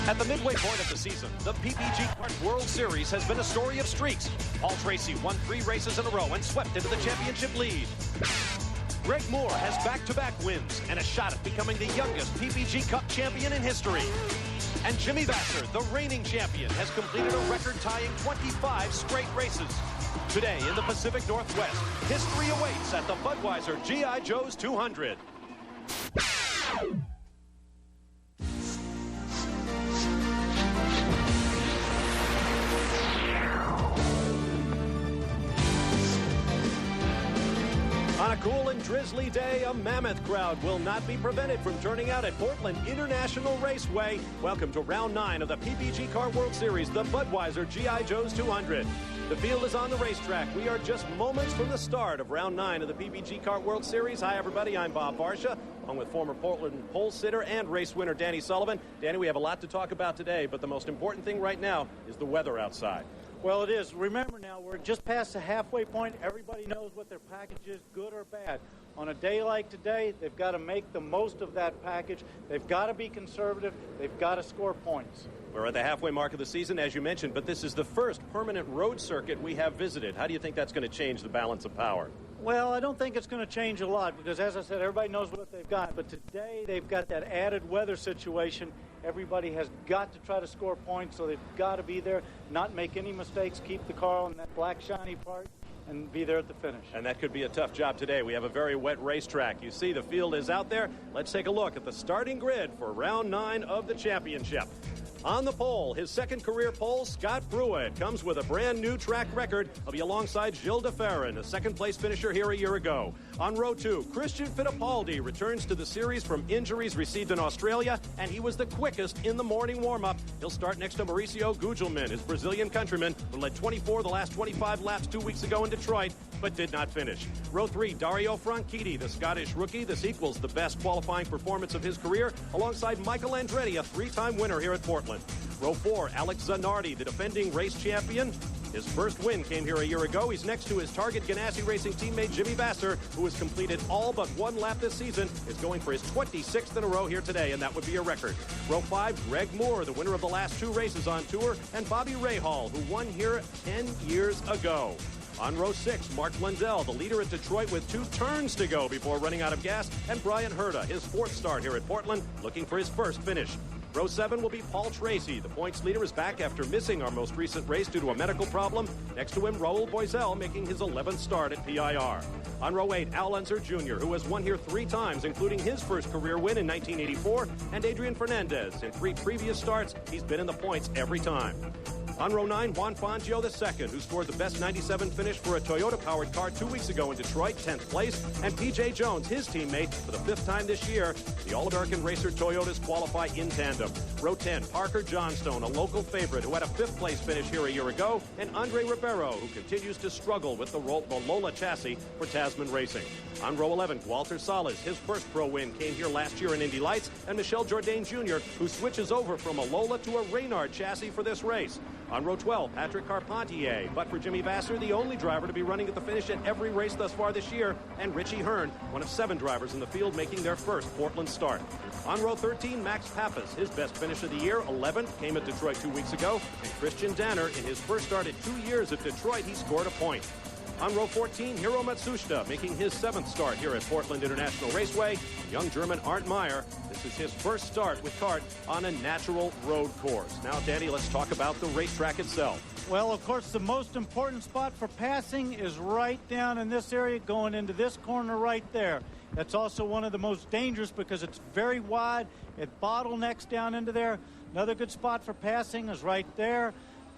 At the midway point of the season, the PPG Kart World Series has been a story of streaks. Paul Tracy won 3 races in a row and swept into the championship lead. Greg Moore has back-to-back wins and a shot at becoming the youngest PPG Cup champion in history. And Jimmy Vasser, the reigning champion, has completed a record-tying 25 straight races. Today in the Pacific Northwest, history awaits at the Budweiser G.I. Joe's 200. On a cool and drizzly day, a mammoth crowd will not be prevented from turning out at Portland International Raceway. Welcome to round 9 of the PPG Kart World Series, the Budweiser G.I. Joe's 200. The field is on the racetrack. We are just moments from the start of round 9 of the PPG Kart World Series. Hi, everybody. I'm Bob Varsha, along with former Portland pole sitter and race winner Danny Sullivan. Danny, we have a lot to talk about today, but the most important thing right now is the weather outside. Well, it is. Remember now, we're just past the halfway point. Everybody knows what their package is, good or bad. On a day like today, they've got to make the most of that package. They've got to be conservative. They've got to score points. We're at the halfway mark of the season, as you mentioned, but this is the first permanent road circuit we have visited. How do you think that's going to change the balance of power? Well, I don't think it's going to change a lot because, as I said, everybody knows what they've got. But today, they've got that added weather situation. Everybody has got to try to score points, so they've got to be there, not make any mistakes, keep the car on that black, shiny part, and be there at the finish. And that could be a tough job today. We have a very wet racetrack. You see the field is out there. Let's take a look at the starting grid for round 9 of the championship. On the pole, his second career pole, Scott Pruitt, comes with a brand new track record. He'll be alongside Gilles de Ferran, a second-place finisher here a year ago. On row 2, Christian Fittipaldi returns to the series from injuries received in Australia, and he was the quickest in the morning warm-up. He'll start next to Mauricio Gugelmin, his Brazilian countryman, who led 24 the last 25 laps 2 weeks ago in Detroit, but did not finish. Row 3, Dario Franchitti, the Scottish rookie. This equals the best qualifying performance of his career, alongside Michael Andretti, a 3-time winner here at Portland. Row 4, Alex Zanardi, the defending race champion. His first win came here a year ago. He's next to his Target Ganassi Racing teammate Jimmy Vasser, who has completed all but 1 lap this season, is going for his 26th in a row here today, and that would be a record. Row 5, Greg Moore, the winner of the last 2 races on tour, and Bobby Rahal, who won here 10 years ago. On row 6, Mark Blundell, the leader at Detroit with 2 turns to go before running out of gas, and Brian Herta, his 4th start here at Portland, looking for his first finish. Row 7 will be Paul Tracy. The points leader is back after missing our most recent race due to a medical problem. Next to him, Raul Boisel, making his 11th start at PIR. On row 8, Al Unser Jr., who has won here 3 times, including his first career win in 1984, and Adrian Fernandez. In 3 previous starts, he's been in the points every time. On row 9, Juan Fangio II, who scored the best 97 finish for a Toyota-powered car 2 weeks ago in Detroit, 10th place, and P.J. Jones, his teammate, for the 5th time this year. The All-American racer Toyotas qualify in tandem. Row 10, Parker Johnstone, a local favorite who had a 5th place finish here a year ago, and Andre Ribeiro, who continues to struggle with the Lola chassis for Tasman Racing. On row 11, Walter Salas, his first pro win came here last year in Indy Lights, and Michel Jourdain Jr., who switches over from a Lola to a Reynard chassis for this race. On row 12, Patrick Carpentier, but for Jimmy Vasser, the only driver to be running at the finish at every race thus far this year, and Richie Hearn, one of 7 drivers in the field making their first Portland start. On row 13, Max Pappas, his best finish of the year, 11th, came at Detroit 2 weeks ago, and Christian Danner, in his first start at 2 years at Detroit, he scored a point. On row 14, Hiro Matsushita, making his 7th start here at Portland International Raceway. Young German Arndt Meyer, this is his first start with kart on a natural road course. Now, Danny, let's talk about the racetrack itself. Well, of course, the most important spot for passing is right down in this area, going into this corner right there. That's also one of the most dangerous because it's very wide. It bottlenecks down into there. Another good spot for passing is right there.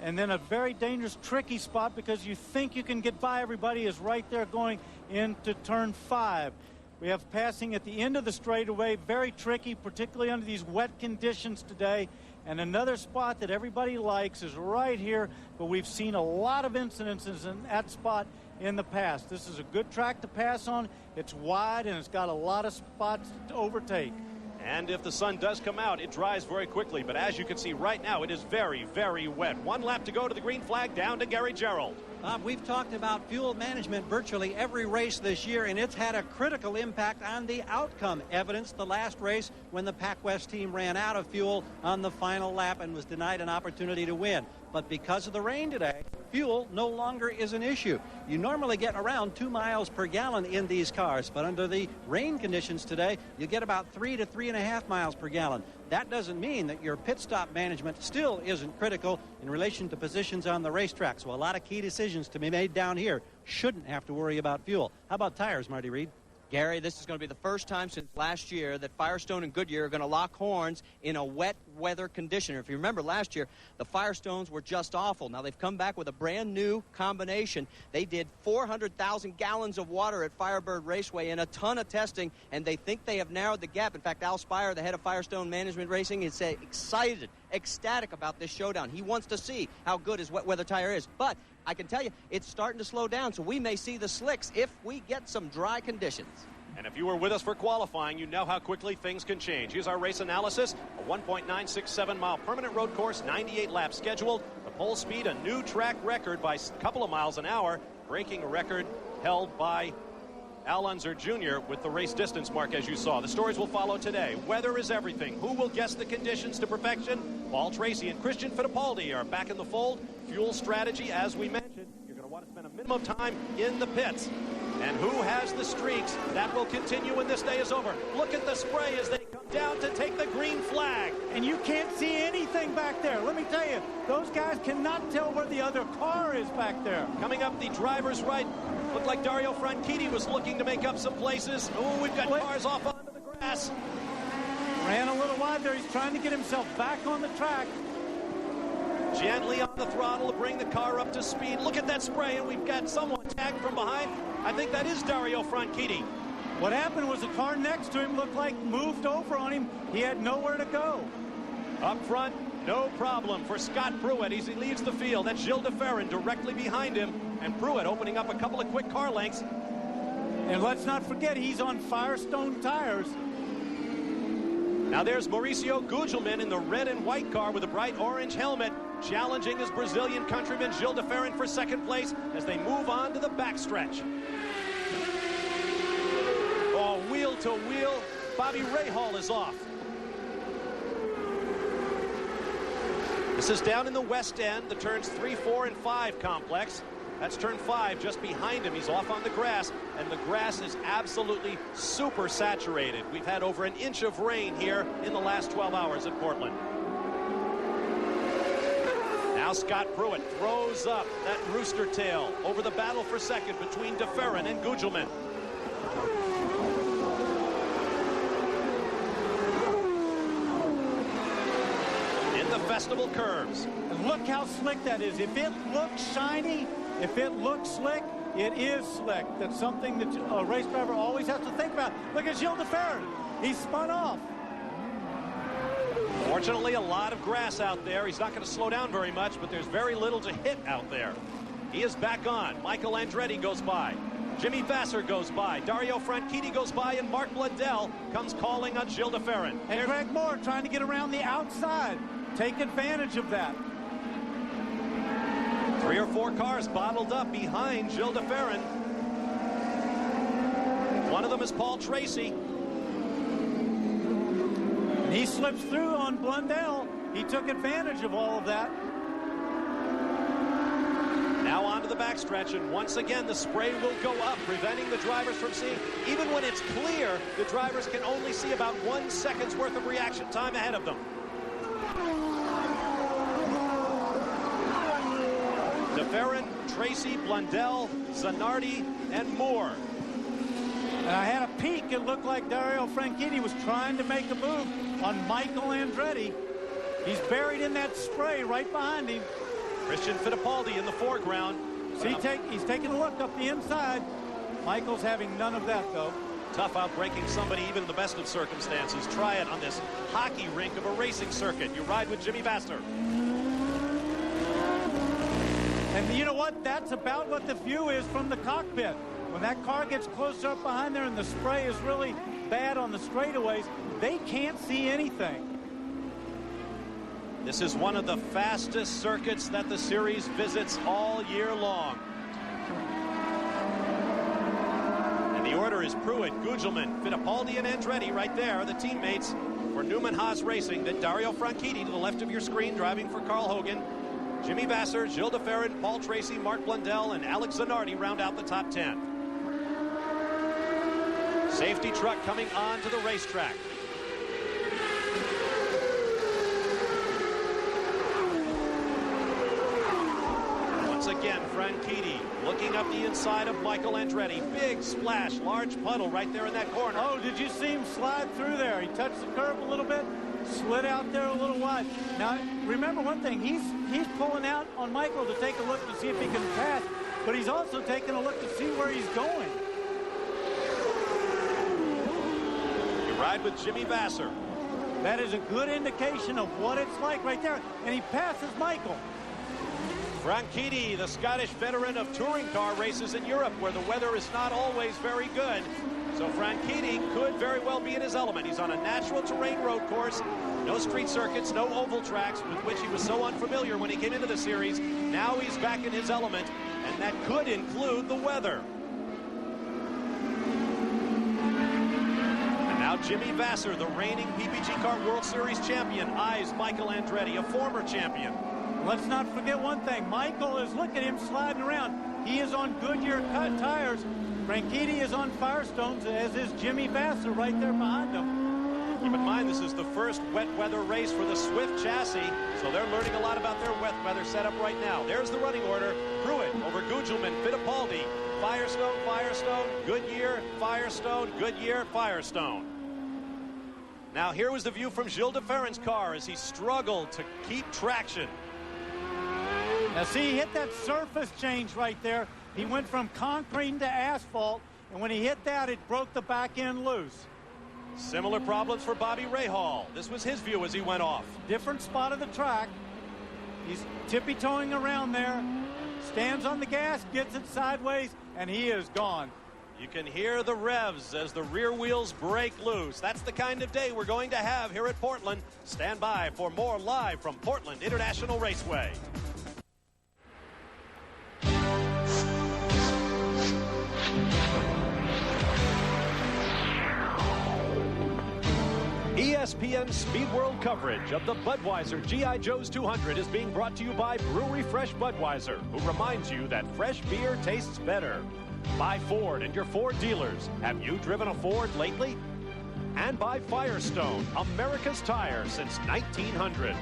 And then a very dangerous, tricky spot because you think you can get by everybody is right there going into turn 5. We have passing at the end of the straightaway, very tricky, particularly under these wet conditions today. And another spot that everybody likes is right here, but we've seen a lot of incidences in that spot in the past. This is a good track to pass on. It's wide, and it's got a lot of spots to overtake. And if the sun does come out, it dries very quickly. But as you can see right now, it is very, very wet. 1 lap to go to the green flag, down to Gary Gerould. Bob, we've talked about fuel management virtually every race this year, and it's had a critical impact on the outcome. Evidence the last race when the PacWest team ran out of fuel on the final lap and was denied an opportunity to win. But because of the rain today, fuel no longer is an issue. You normally get around 2 miles per gallon in these cars, but under the rain conditions today, you get about 3 to 3.5 miles per gallon. That doesn't mean that your pit stop management still isn't critical in relation to positions on the racetrack. So a lot of key decisions to be made down here shouldn't have to worry about fuel. How about tires, Marty Reed? Gary, this is going to be the first time since last year that Firestone and Goodyear are going to lock horns in a wet weather condition. If you remember last year, the Firestones were just awful. Now they've come back with a brand new combination. They did 400,000 gallons of water at Firebird Raceway and a ton of testing, and they think they have narrowed the gap. In fact, Al Spire, the head of Firestone Management Racing, is excited, ecstatic about this showdown. He wants to see how good his wet weather tire is. But I can tell you, it's starting to slow down, so we may see the slicks if we get some dry conditions. And if you were with us for qualifying, you know how quickly things can change. Here's our race analysis. A 1.967-mile permanent road course, 98 laps scheduled. The pole speed, a new track record by a couple of miles an hour, breaking a record held by Al Unser Jr. with the race distance mark, as you saw. The stories will follow today. Weather is everything. Who will guess the conditions to perfection? Paul Tracy and Christian Fittipaldi are back in the fold. Fuel strategy, as we mentioned, you're going to want to spend a minimum time in the pits. And who has the streaks? That will continue when this day is over. Look at the spray as they come down to take the green flag. And you can't see anything back there. Let me tell you, those guys cannot tell where the other car is back there. Coming up the driver's right, looked like Dario Franchitti was looking to make up some places. Oh, we've got cars off onto the grass. Ran a little wide there. He's trying to get himself back on the track. Gently on the throttle to bring the car up to speed. Look at that spray, and we've got someone tagged from behind. I think that is Dario Franchitti. What happened was the car next to him looked like moved over on him. He had nowhere to go. Up front, no problem for Scott Pruitt as he leads the field. That's Gilles de Ferran directly behind him, and Pruitt opening up a couple of quick car lengths. And let's not forget, he's on Firestone tires. Now there's Mauricio Gugelmin in the red and white car with a bright orange helmet, challenging his Brazilian countryman Gilles de Ferran for second place as they move on to the backstretch. Oh, wheel to wheel, Bobby Rahal is off. This is down in the west end, the turns 3, 4, and 5 complex. That's turn 5 just behind him. He's off on the grass, and the grass is absolutely super saturated. We've had over an inch of rain here in the last 12 hours at Portland. Now Scott Pruitt throws up that rooster tail over the battle for second between de Ferran and Gugelmin. In the festival curves. And look how slick that is. If it looks shiny, if it looks slick, it is slick. That's something that a race driver always has to think about. Look at Gilles de Ferran. He spun off. Fortunately, a lot of grass out there. He's not going to slow down very much, but there's very little to hit out there. He is back on. Michael Andretti goes by. Jimmy Vasser goes by. Dario Franchitti goes by, and Mark Blundell comes calling on Gilles de Ferran. And Greg Moore trying to get around the outside. Take advantage of that. 3 or 4 cars bottled up behind Gilles de Ferran. One of them is Paul Tracy. He slips through on Blundell. He took advantage of all of that. Now onto the backstretch, and once again the spray will go up, preventing the drivers from seeing. Even when it's clear, the drivers can only see about 1 second's worth of reaction time ahead of them. De Ferran, Tracy, Blundell, Zanardi, and Moore. And I had a peek. It looked like Dario Franchitti was trying to make a move on Michael Andretti. He's buried in that spray right behind him. Christian Fittipaldi in the foreground. See, he's taking a look up the inside. Michael's having none of that, though. Tough outbreaking somebody even in the best of circumstances. Try it on this hockey rink of a racing circuit. You ride with Jimmy Vasser. And you know what? That's about what the view is from the cockpit. When that car gets closer up behind there and the spray is really bad on the straightaways, they can't see anything. This is one of the fastest circuits that the series visits all year long. And the order is Pruett, Gugelmin, Fittipaldi, and Andretti right there, the teammates for Newman Haas Racing. Then Dario Franchitti to the left of your screen, driving for Carl Hogan. Jimmy Vasser, Gilles de Ferran, Paul Tracy, Mark Blundell, and Alex Zanardi round out the top 10. Safety truck coming on to the racetrack. Once again, Franchitti looking up the inside of Michael Andretti. Big splash, large puddle right there in that corner. Oh, did you see him slide through there? He touched the curb a little bit, slid out there a little wide. Now, remember one thing, he's pulling out on Michael to take a look to see if he can pass, but he's also taking a look to see where he's going. You ride with Jimmy Vasser. That is a good indication of what it's like right there, and he passes Michael. Franchitti, the Scottish veteran of touring car races in Europe, where the weather is not always very good. So Franchitti could very well be in his element. He's on a natural terrain road course, no street circuits, no oval tracks, with which he was so unfamiliar when he came into the series. Now he's back in his element, and that could include the weather. And now Jimmy Vasser, the reigning PPG Kart World Series champion, eyes Michael Andretti, a former champion. Let's not forget one thing. Michael is, look at him sliding around. He is on Goodyear cut tires. Franchitti is on Firestones, as is Jimmy Vasser right there behind him. Keep in mind, this is the first wet weather race for the Swift chassis, so they're learning a lot about their wet weather setup right now. There's the running order. Pruett over Gugelmin, Fittipaldi, Firestone, Firestone, Goodyear, Firestone, Goodyear, Firestone. Now here was the view from Gilles de Ferran's car as he struggled to keep traction. Now see, he hit that surface change right there. He went from concrete to asphalt, and when he hit that, it broke the back end loose. Similar problems for Bobby Rahal. This was his view as he went off. Different spot of the track. He's tippy-toeing around there, stands on the gas, gets it sideways, and he is gone. You can hear the revs as the rear wheels break loose. That's the kind of day we're going to have here at Portland. Stand by for more live from Portland International Raceway. ESPN Speed World coverage of the Budweiser G.I. Joe's 200 is being brought to you by Brewery Fresh Budweiser, who reminds you that fresh beer tastes better. By Ford and your Ford dealers. Have you driven a Ford lately? And by Firestone, America's tire since 1900.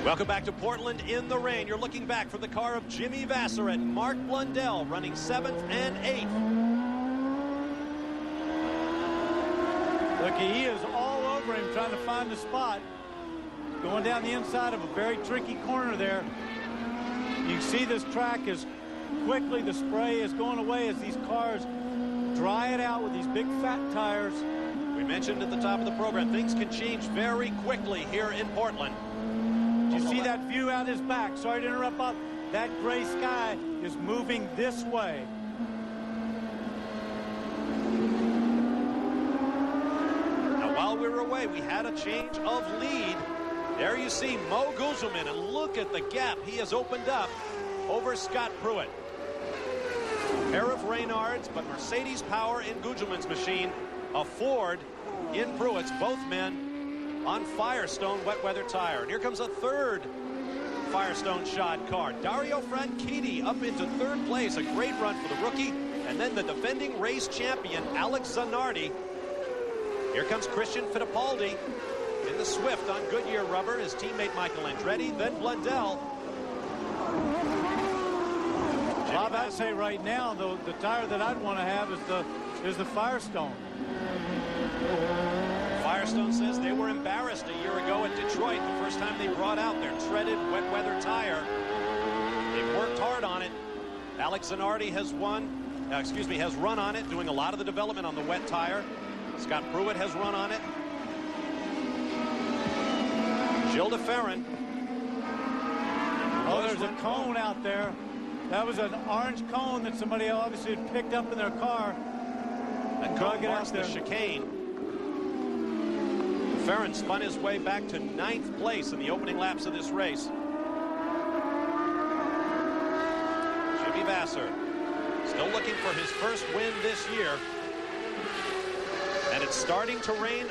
Welcome back to Portland in the rain. You're looking back from the car of Jimmy Vasser and Mark Blundell, running 7th and 8th. Look, he is all over him trying to find the spot. Going down the inside of a very tricky corner there. You can see this track is quickly, the spray is going away as these cars dry it out with these big fat tires. We mentioned at the top of the program, things can change very quickly here in Portland. Do you see that view out his back? Sorry to interrupt, Bob. That gray sky is moving this way. Now, while we were away, we had a change of lead. There you see Mo Gugelmin, and look at the gap he has opened up over Scott Pruett. A pair of Reynards, but Mercedes power in Gugelmin's machine. A Ford in Pruett's, both men on Firestone wet weather tire. And here comes a third Firestone shod car. Dario Franchitti up into third place. A great run for the rookie. And then the defending race champion, Alex Zanardi. Here comes Christian Fittipaldi in the Swift on Goodyear rubber, his teammate Michael Andretti, then Blundell. Bob, I'd say right now, the tire that I'd want to have is the Firestone. Firestone says they were embarrassed a year ago at Detroit the first time they brought out their treaded wet weather tire. They've worked hard on it. Alex Zanardi has run on it, doing a lot of the development on the wet tire. Scott Pruett has run on it. Gilles de Ferran. Oh, there's a cone out there. That was an orange cone that somebody obviously had picked up in their car. That cone marks the chicane. Ferrin spun his way back to 9th place in the opening laps of this race. Jimmy Vasser still looking for his first win this year. And it's starting to rain